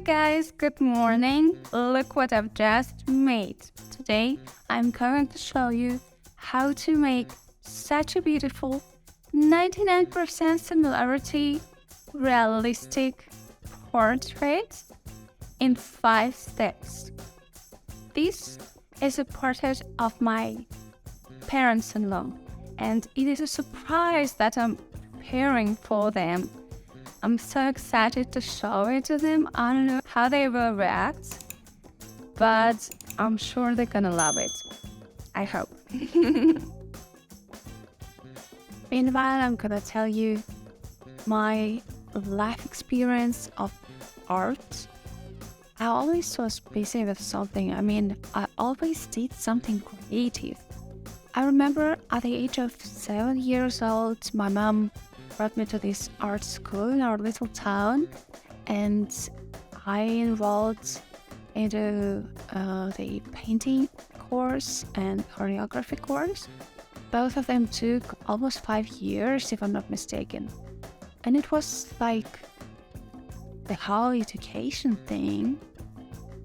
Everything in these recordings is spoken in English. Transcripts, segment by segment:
guys, good morning. Look what I've just made. Today I'm going to show you how to make such a beautiful 99% similarity realistic portrait in 5 steps. This is a portrait of my parents-in-law, and it is a surprise that I'm preparing for them. I'm so excited to show it to them. I don't know how they will react, but I'm sure they're gonna love it. I hope. Meanwhile, I'm gonna tell you my life experience of art. I always was busy with something. I always did something creative. I remember at the age of 7 years old, my mom brought me to this art school in our little town, and I enrolled into the painting course and choreography course. Both of them took almost 5 years, if I'm not mistaken. And it was like the whole education thing,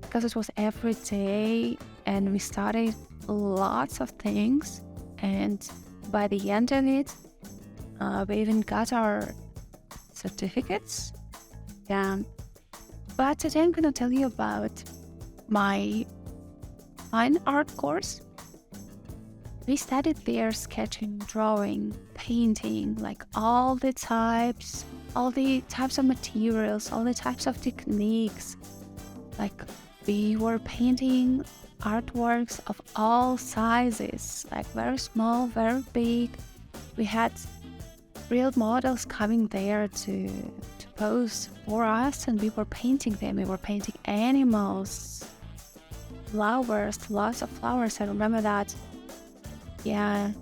because it was every day and we studied lots of things, and by the end of it, we even got our certificates. Yeah. But today I'm gonna tell you about my fine art course. We studied there sketching, drawing, painting, like all the types of materials, all the types of techniques. Like we were painting artworks of all sizes, like very small, very big. We had real models coming there to pose for us, and we were painting them. We were painting animals, flowers, lots of flowers. I remember that. Yeah.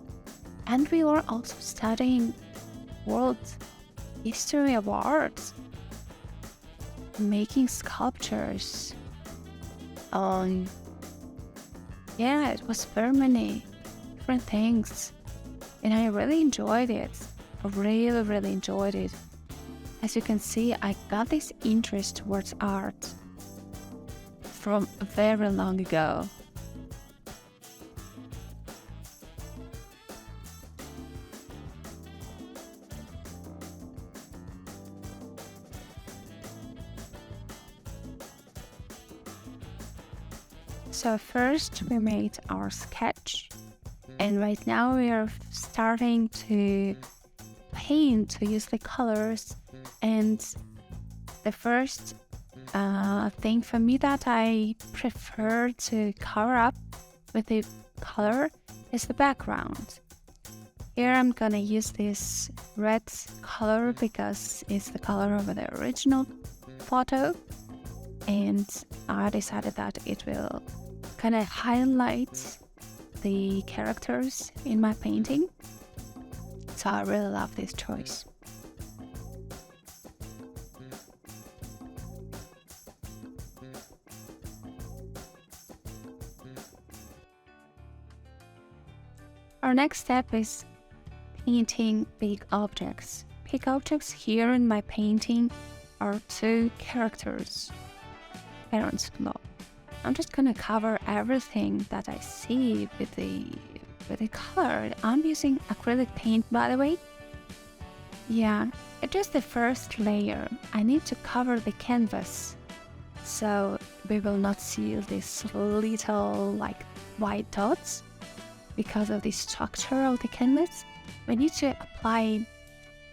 And we were also studying world history of art, making sculptures. Yeah, it was very many different things, and I really enjoyed it. I really enjoyed it. As you can see, I got this interest towards art from very long ago. So first we made our sketch, and right now we are starting to paint, to use the colors. And the first thing for me that I prefer to cover up with the color is the background. Here I'm gonna use this red color because it's the color of the original photo, and I decided that it will kind of highlight the characters in my painting. So I really love this choice. Our next step is painting big objects. Big objects here in my painting are 2 characters, parents-in-law. I'm just gonna cover everything that I see with the color. I'm using acrylic paint, by the way. Yeah, it's just the first layer. I need to cover the canvas, so we will not see these little like white dots because of the structure of the canvas. We need to apply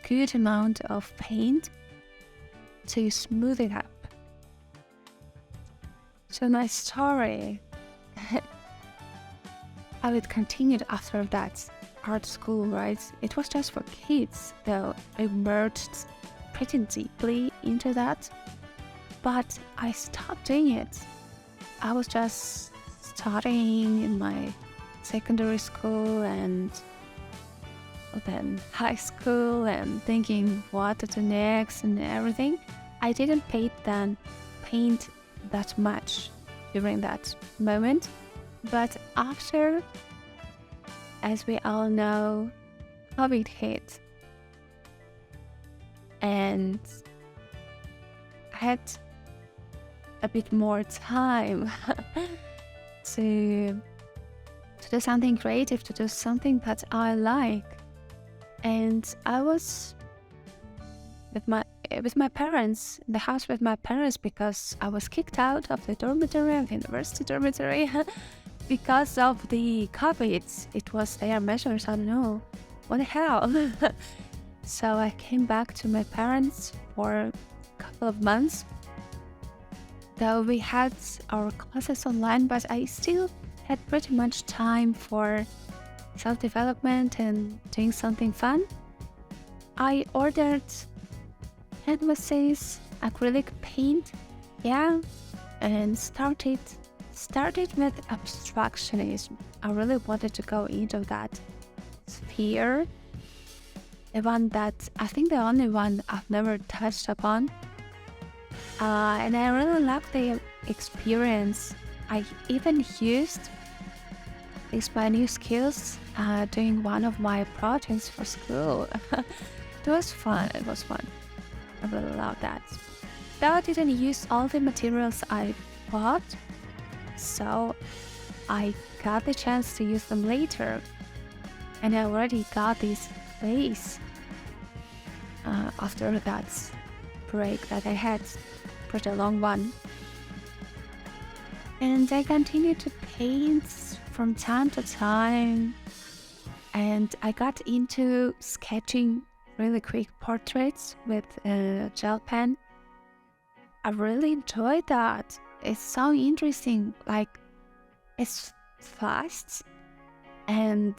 good amount of paint to smooth it up. So my story, how it continued after that art school, right? It was just for kids, though I merged pretty deeply into that. But I stopped doing it. I was just studying in my secondary school and then high school and thinking what to do next and everything. I didn't paint that much during that moment, but after, as we all know, COVID hit, and I had a bit more time to do something creative, to do something that I like. And I was with my parents, in the house with my parents, because I was kicked out of the dormitory, of the university dormitory, because of the COVID. It was their measures, I don't know. What the hell? So I came back to my parents for a couple of months. Though we had our classes online, but I still had pretty much time for self-development and doing something fun. I ordered canvases, acrylic paint, and started with abstractionism. I really wanted to go into that sphere, the only one I've never touched upon. And I really loved the experience. I even used these my new skills doing one of my projects for school. It was fun. I really loved that. Though I didn't use all the materials I bought, so I got the chance to use them later. And I already got this place after that break that I had, pretty long one. And I continued to paint from time to time, and I got into sketching really quick portraits with a gel pen. I really enjoyed that. It's so interesting, like it's fast, and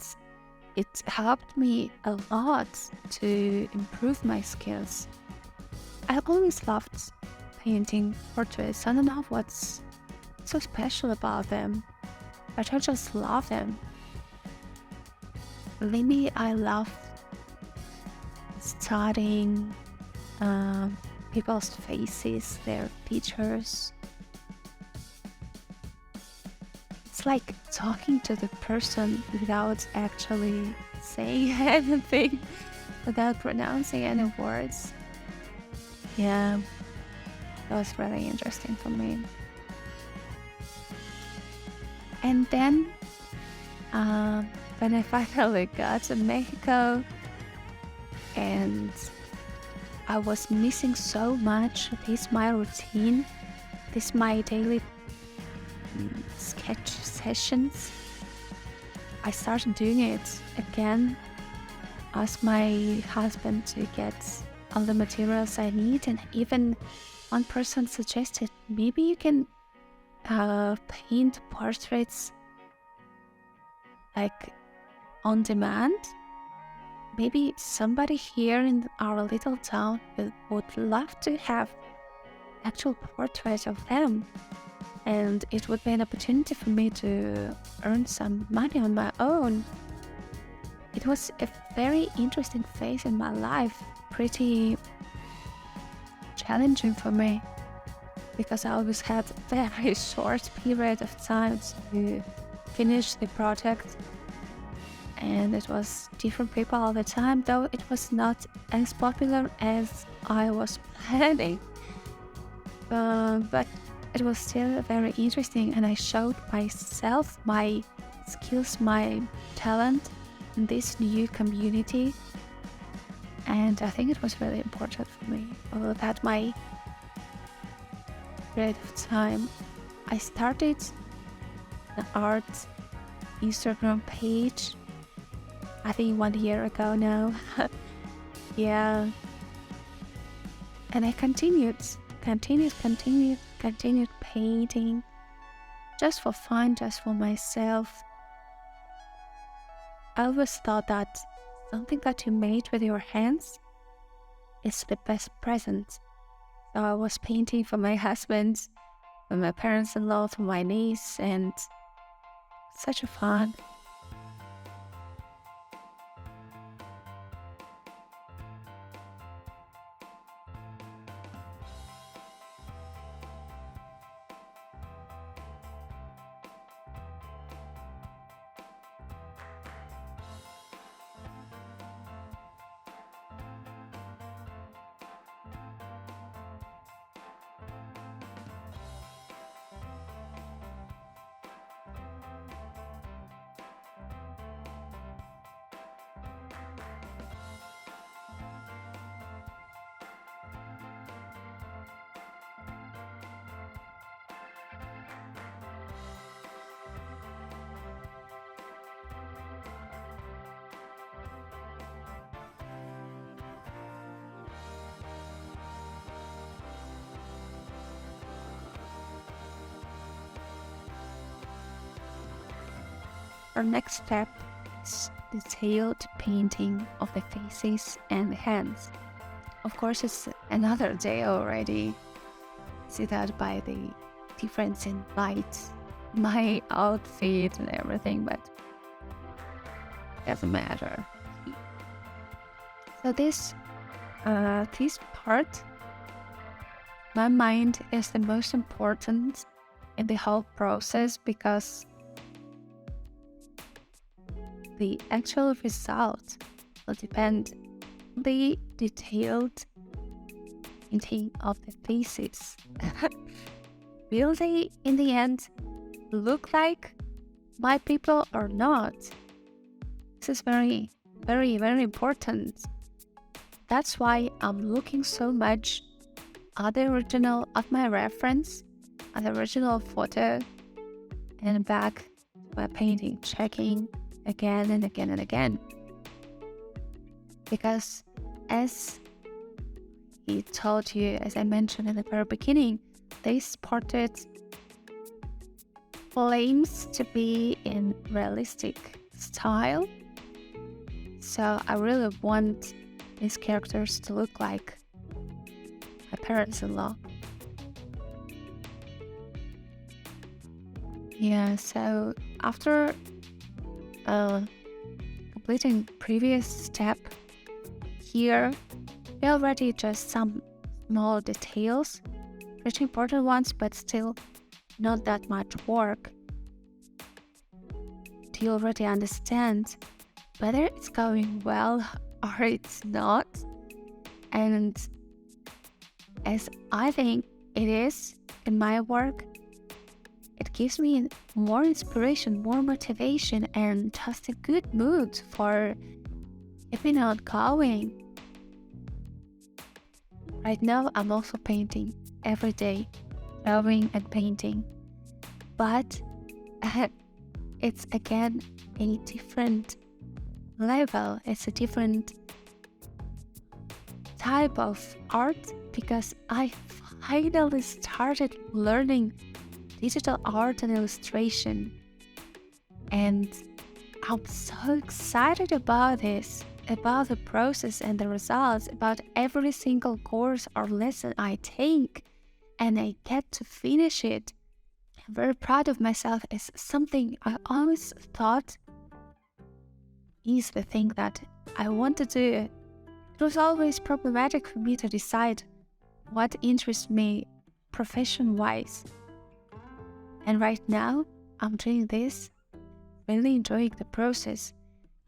it helped me a lot to improve my skills. I always loved painting portraits. I don't know what's so special about them, but I just love them. Lately, I love studying people's faces, their features. It's like talking to the person without actually saying anything, without pronouncing any words. Yeah, that was really interesting for me. And then, when I finally got to Mexico, and I was missing so much this my routine, this my daily sketch sessions, I started doing it again. Asked my husband to get all the materials I need, and even one person suggested maybe you can paint portraits like on demand. Maybe somebody here in our little town would love to have actual portraits of them, and it would be an opportunity for me to earn some money on my own. It was a very interesting phase in my life, pretty challenging for me, because I always had a very short period of time to finish the project, and it was different people all the time, though it was not as popular as I was planning. But it was still very interesting, and I showed myself, my skills, my talent in this new community, and I think it was really important for me. That my period of time, I started an art Instagram page, I think 1 year ago now. Yeah, and I continued painting, just for fun, just for myself. I always thought that something that you made with your hands is the best present. So I was painting for my husband, for my parents-in-law, for my niece, and such a fun. our next step is detailed painting of the faces and the hands. Of course, it's another day already. See that by the difference in light, my outfit and everything, but doesn't matter. So this part, my mind is the most important in the whole process, because the actual result will depend on the detailed painting of the faces. Will they, in the end, look like my people or not? This is very, very, very important. That's why I'm looking so much at the original of my reference, at the original photo, and back to my painting, checking again and again and again. Because as he told you, as I mentioned in the very beginning, this portrait claims to be in realistic style. So I really want these characters to look like my parents-in-law. Yeah, so after completing previous step, here we already just some small details, pretty important ones, but still not that much work. Do you already understand whether it's going well or it's not? And as I think it is in my work, it gives me more inspiration, more motivation, and just a good mood for keeping on going. Right now, I'm also painting every day, drawing and painting, but it's again a different level. It's a different type of art, because I finally started learning digital art and illustration, and I'm so excited about this, about the process and the results, about every single course or lesson I take, and I get to finish it. I'm very proud of myself. It's something I always thought is the thing that I want to do. It was always problematic for me to decide what interests me profession-wise. And right now, I'm doing this, really enjoying the process.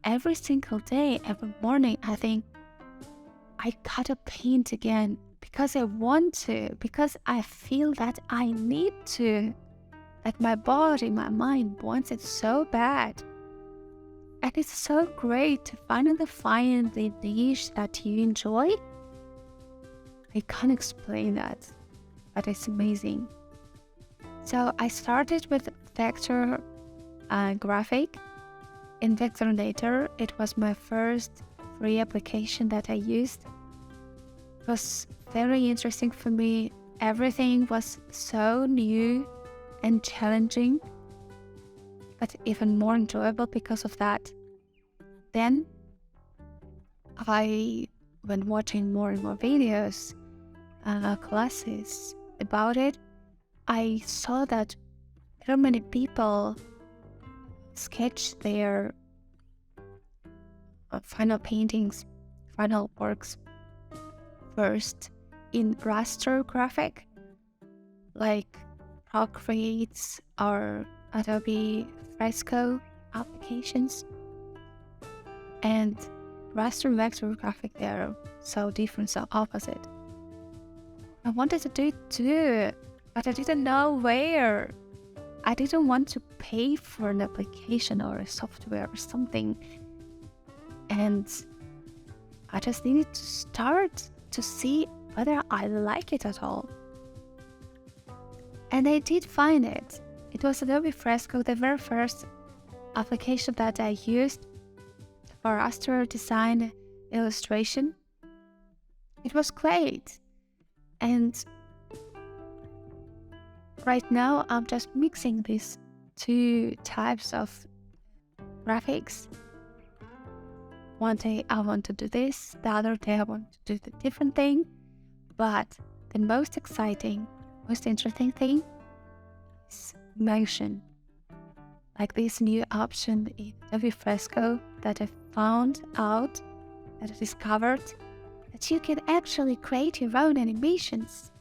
Every single day, every morning, I think, I gotta paint again, because I want to, because I feel that I need to. Like my body, my mind wants it so bad. And it's so great to finally find the niche that you enjoy. I can't explain that, but it's amazing. So I started with vector graphic. In VECTORNATOR, it was my first free application that I used. It was very interesting for me. Everything was so new and challenging, but even more enjoyable because of that. Then when watching more and more videos, classes about it, I saw that there are many people sketch their final paintings, final works first in raster graphic, like Procreate or ADOBE FRESCO applications. And raster and vector graphic, they are so different, so opposite. I wanted to do it too, but I didn't know where. I didn't want to pay for an application or a software or something. And I just needed to start to see whether I like it at all. And I did find it. It was ADOBE FRESCO, the very first application that I used for raster design illustration. It was great. And right now I'm just mixing these two types of graphics. One day I want to do this, the other day I want to do the different thing. But the most exciting, most interesting thing is motion. Like this new option in ADOBE FRESCO that I found out, that I discovered, that you can actually create your own animations.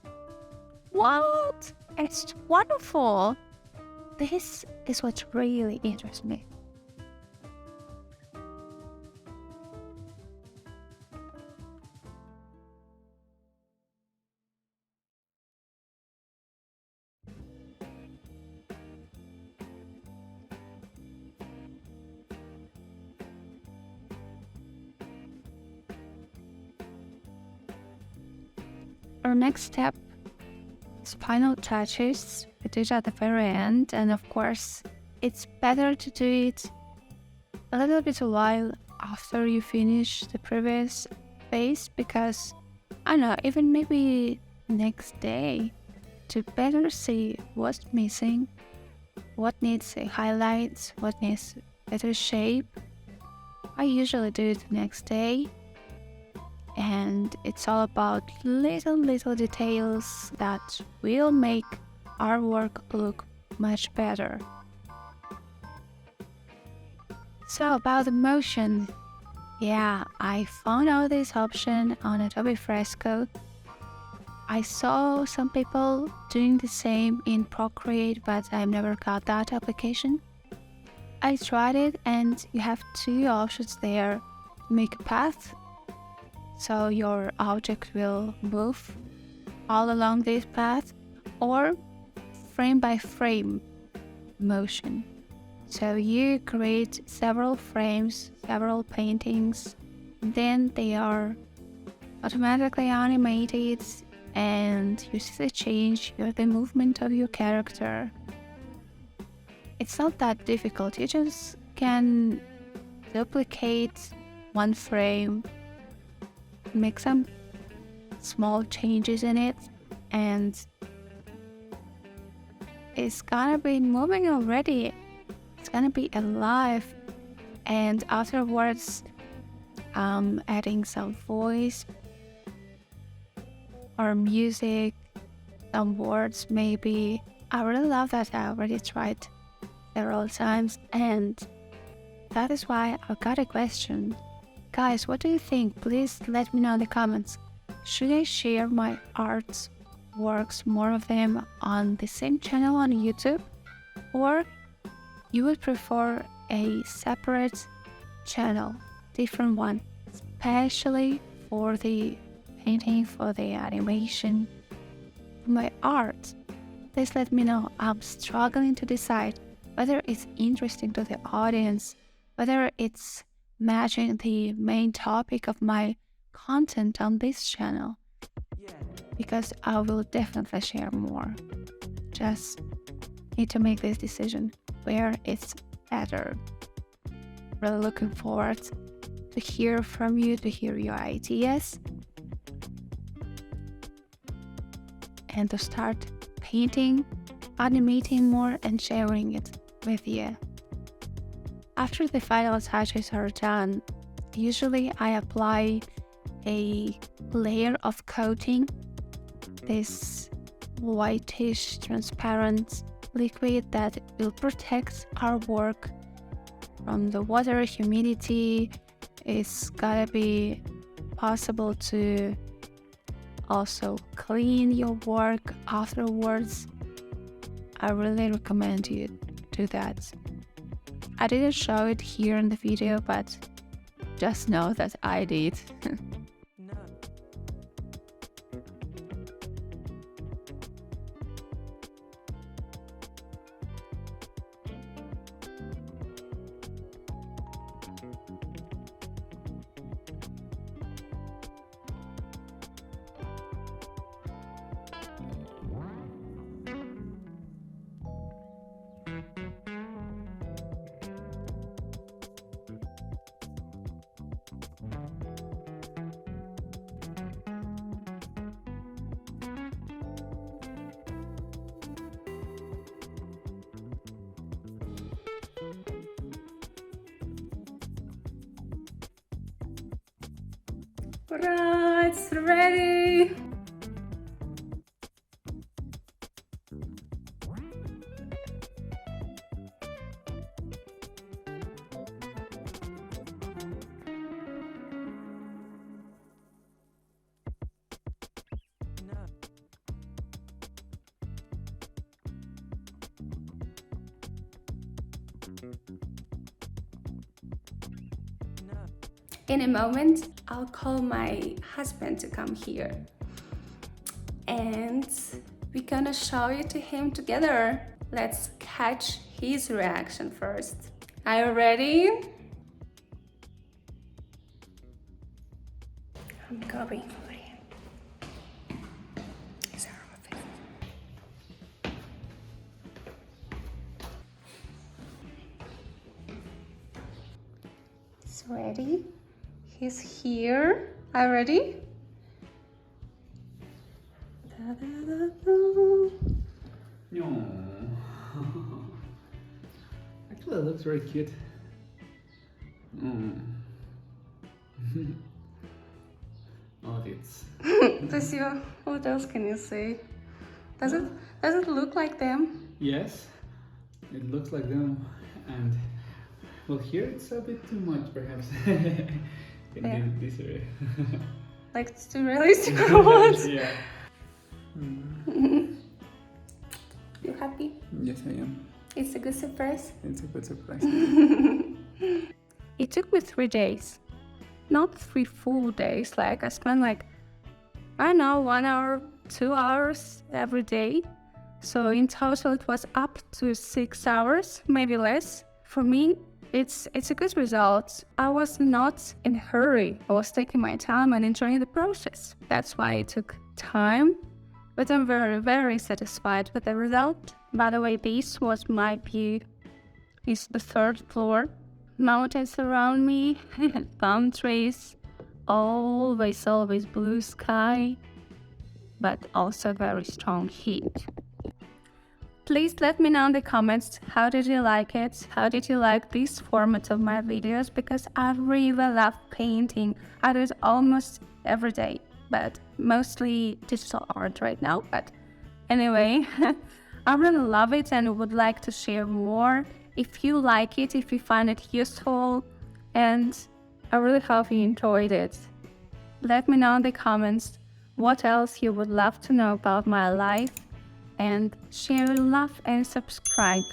What? It's wonderful! This is what really interests me. Our next step is final touches. We do it at the very end, and of course, it's better to do it a little bit a while after you finish the previous phase, because I don't know, even maybe next day, to better see what's missing, what needs a highlight, what needs better shape. I usually do it the next day. And it's all about little details that will make our work look much better. So about the motion, yeah, I found out this option on ADOBE FRESCO. I saw some people doing the same in Procreate, but I've never got that application. I tried it, and you have two options there. Make a path, so your object will move all along this path, or frame by frame motion. So you create several frames, several paintings, then they are automatically animated, and you see the change, the movement of your character. It's not that difficult. You just can duplicate one frame, make some small changes in it, and it's gonna be moving already. It's gonna be alive, and afterwards adding some voice or music, some words maybe. I really love that. I already tried several times, and that is why I got a question. Guys, what do you think? Please let me know in the comments. Should I share my art works, more of them, on the same channel on YouTube? Or you would prefer a separate channel, different one, especially for the painting, for the animation, for my art? Please let me know. I'm struggling to decide whether it's interesting to the audience, whether it's matching the main topic of my content on this channel, because I will definitely share more. Just need to make this decision where it's better. Really looking forward to hear from you, to hear your ideas, and to start painting, animating more, and sharing it with you. After the final touches are done, usually I apply a layer of coating, this whitish transparent liquid that will protect our work from the water, humidity. It's gotta be possible to also clean your work afterwards. I really recommend you do that. I didn't show it here in the video, but just know that I did. Hurrah, it's ready! In a moment, I'll call my husband to come here. And we're gonna show it to him together. Let's catch his reaction first. Are you ready? I'm going for him. Is our office? It's ready. He's here. Are you ready? No. Actually, it looks very cute. Oh, it's. What else can you say? Does it look like them? Yes, it looks like them, and well, here it's a bit too much, perhaps. Can Yeah. do this area. Like it's too realistic or what? Yeah. You happy? Yes, I am. It's a good surprise. It's a good surprise. It took me 3 days. Not 3 full days. Like I spent I don't know, 1 hour, 2 hours every day. So in total it was up to 6 hours, maybe less. For me, it's a good result. I was not in a hurry. I was taking my time and enjoying the process. That's why it took time. But I'm very, very satisfied with the result. By the way, this was my view. It's the 3rd floor. Mountains around me, palm trees, always blue sky, but also very strong heat. Please let me know in the comments, how did you like it? How did you like this format of my videos? Because I really love painting. I do it almost every day, but mostly digital art right now. But anyway, I really love it and would like to share more. If you like it, if you find it useful, and I really hope you enjoyed it. Let me know in the comments what else you would love to know about my life, and share, love and subscribe.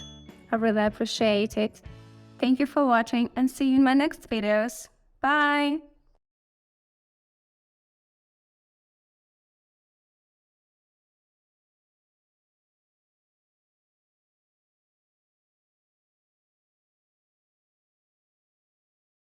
I really appreciate it. Thank you for watching and see you in my next videos. Bye!